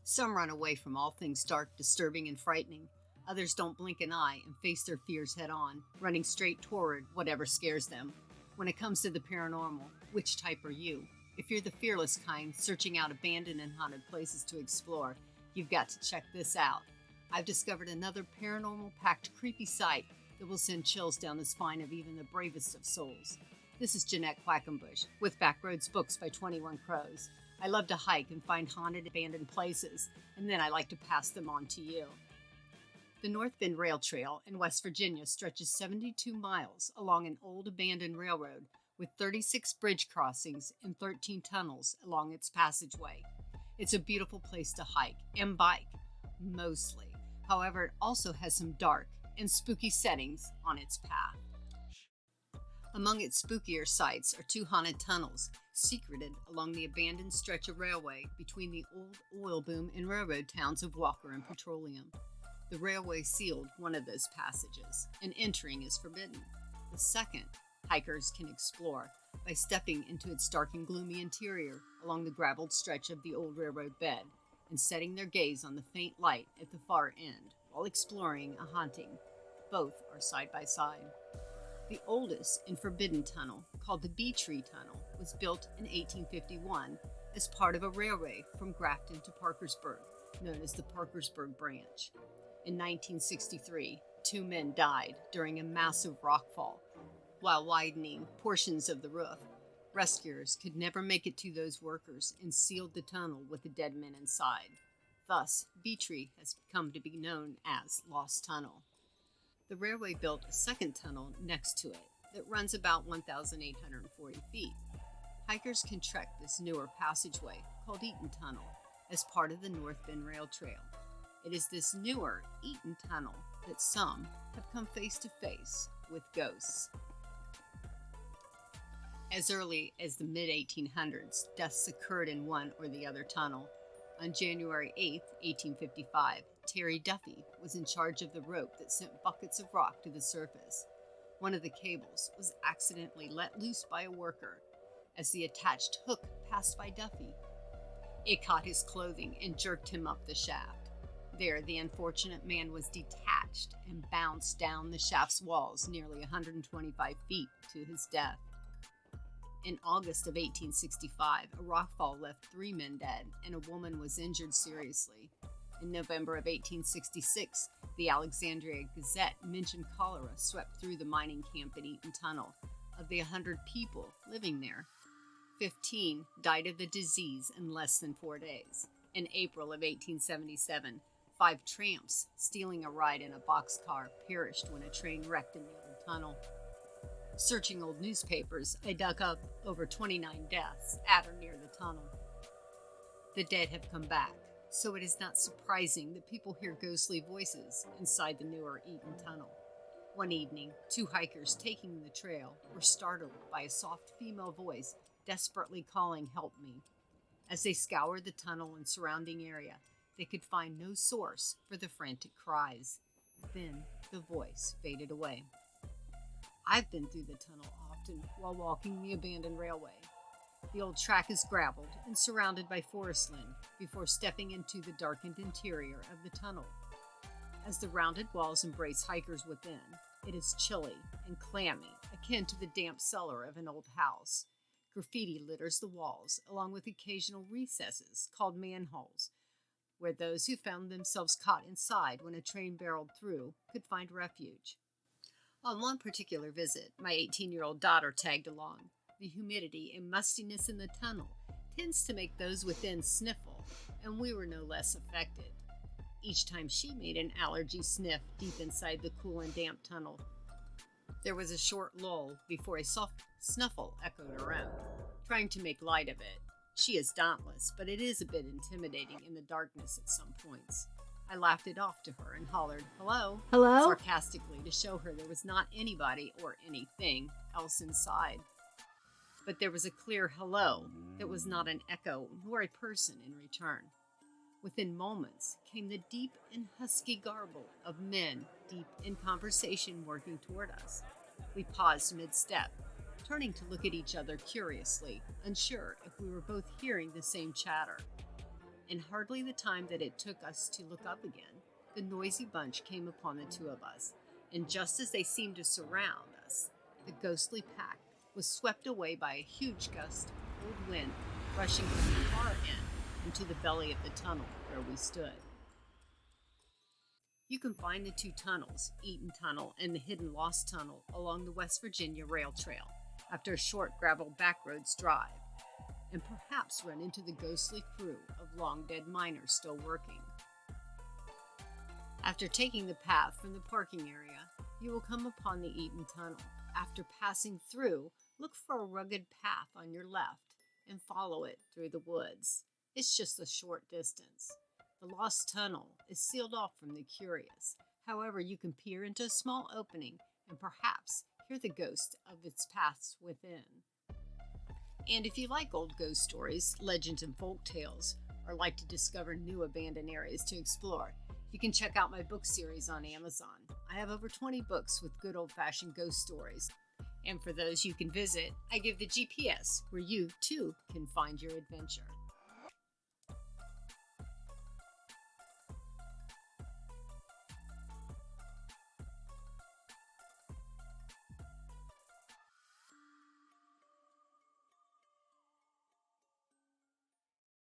Some run away from all things dark, disturbing, and frightening. Others don't blink an eye and face their fears head on, running straight toward whatever scares them. When it comes to the paranormal, which type are you? If you're the fearless kind, searching out abandoned and haunted places to explore, you've got to check this out. I've discovered another paranormal-packed creepy site that will send chills down the spine of even the bravest of souls. This is Jeanette Quackenbush with Backroads Books by 21 Crows. I love to hike and find haunted, abandoned places, and then I like to pass them on to you. The North Bend Rail Trail in West Virginia stretches 72 miles along an old abandoned railroad with 36 bridge crossings and 13 tunnels along its passageway. It's a beautiful place to hike and bike, mostly. However, it also has some dark and spooky settings on its path. Among its spookier sights are two haunted tunnels, secreted along the abandoned stretch of railway between the old oil boom and railroad towns of Walker and Petroleum. The railway sealed one of those passages, and entering is forbidden. The second, hikers can explore by stepping into its dark and gloomy interior along the graveled stretch of the old railroad bed and setting their gaze on the faint light at the far end while exploring a haunting. Both are side by side. The oldest and forbidden tunnel, called the Bee Tree Tunnel, was built in 1851 as part of a railway from Grafton to Parkersburg, known as the Parkersburg Branch. In 1963, 2 men died during a massive rockfall while widening portions of the roof. Rescuers could never make it to those workers and sealed the tunnel with the dead men inside. Thus, Bee Tree has come to be known as Lost Tunnel. The railway built a second tunnel next to it that runs about 1,840 feet. Hikers can trek this newer passageway called Eaton Tunnel as part of the North Bend Rail Trail. It is this newer Eaton Tunnel that some have come face to face with ghosts. As early as the mid-1800s, deaths occurred in one or the other tunnel. On January 8, 1855, Terry Duffy was in charge of the rope that sent buckets of rock to the surface. One of the cables was accidentally let loose by a worker. As the attached hook passed by Duffy, it caught his clothing and jerked him up the shaft. There, the unfortunate man was detached and bounced down the shaft's walls nearly 125 feet to his death. In August of 1865, a rockfall left 3 men dead and a woman was injured seriously. In November of 1866, the Alexandria Gazette mentioned cholera swept through the mining camp at Eaton Tunnel. Of the 100 people living there, 15 died of the disease in less than 4 days. In April of 1877, 5 tramps stealing a ride in a boxcar perished when a train wrecked in the old tunnel. Searching old newspapers, I dug up over 29 deaths at or near the tunnel. The dead have come back, so it is not surprising that people hear ghostly voices inside the newer Eaton Tunnel. One evening, 2 hikers taking the trail were startled by a soft female voice desperately calling, "Help me." As they scoured the tunnel and surrounding area, they could find no source for the frantic cries. Then the voice faded away. I've been through the tunnel often while walking the abandoned railway. The old track is graveled and surrounded by forest land before stepping into the darkened interior of the tunnel. As the rounded walls embrace hikers within, it is chilly and clammy, akin to the damp cellar of an old house. Graffiti litters the walls, along with occasional recesses called manholes, where those who found themselves caught inside when a train barreled through could find refuge. On one particular visit, my 18-year-old daughter tagged along. The humidity and mustiness in the tunnel tends to make those within sniffle, and we were no less affected. Each time she made an allergy sniff deep inside the cool and damp tunnel, there was a short lull before a soft snuffle echoed around. Trying to make light of it, she is dauntless, but it is a bit intimidating in the darkness at some points. I laughed it off to her and hollered, "Hello?" Hello? sarcastically to show her there was not anybody or anything else inside. But there was a clear hello that was not an echo nor a person in return. Within moments came the deep and husky garble of men deep in conversation working toward us. We paused mid-step, turning to look at each other curiously, unsure if we were both hearing the same chatter. In hardly the time that it took us to look up again, the noisy bunch came upon the two of us, and just as they seemed to surround us, the ghostly pack was swept away by a huge gust of cold wind rushing from the far end into the belly of the tunnel where we stood. You can find the two tunnels, Eaton Tunnel and the Hidden Lost Tunnel, along the West Virginia Rail Trail after a short gravel backroads drive, and perhaps run into the ghostly crew of long-dead miners still working. After taking the path from the parking area, you will come upon the Eaton Tunnel. After passing through, look for a rugged path on your left and follow it through the woods. It's just a short distance. The Lost Tunnel is sealed off from the curious. However, you can peer into a small opening and perhaps hear the ghost of its paths within. And if you like old ghost stories, legends, and folk tales, or like to discover new abandoned areas to explore, you can check out my book series on Amazon. I have over 20 books with good old-fashioned ghost stories. And for those you can visit, I give the GPS where you, too, can find your adventure.